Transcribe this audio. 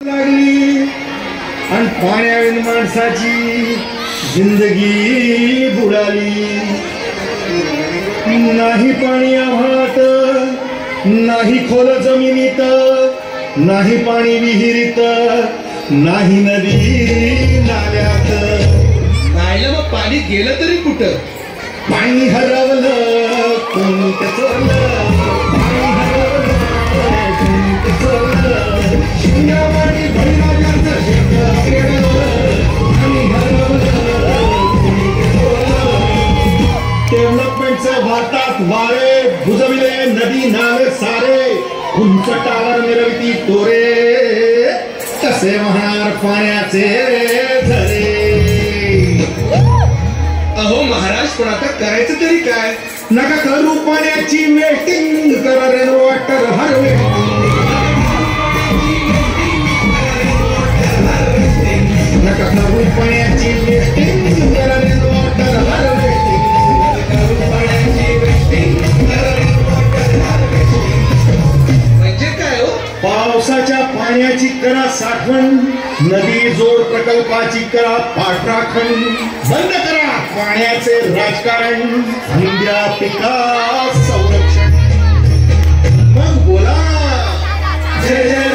लागली आणि पाण्याविन माणसाची जिंदगी बुडाली। नाही पाणी आभाळात, नाही खोल जमिनीत, नाही पाणी विहिरीत, नाही नदी नाल्यात। राहिलं मग पाणी गेलं तरी कुठं? पाणी हरवलं कोणी चोरलं, पाणी हरवलं कोणी चोरलं, शिंगावाणी भैराजाचं शेत पेरलं, पाणी हरवलं कोणी चोरलं। डेव्हलपमेंटचं भारतात वारे बुजविले नदी नाले सारे, उंच टावर मिरवती तोरे, कसे वाहणार पाण्याचे झरे। अहो महाराज, पण आता करायचं तरी काय? नका करू पाण्याची वेटिंग, करा रेन वॉटर हार्वेस्टिंग। नका करू पाण्याची वेटिंग, करा रेन वॉटर हार्वेस्टिंग। म्हणजे काय हो? पावसाच्या पाण्याची करा साठवण, नदी जोड प्रकल्पाची करा पाठराखण, बंद करा पाण्याचे राजकारण, इंडिया पिका संरक्षण। मग बोला जय जय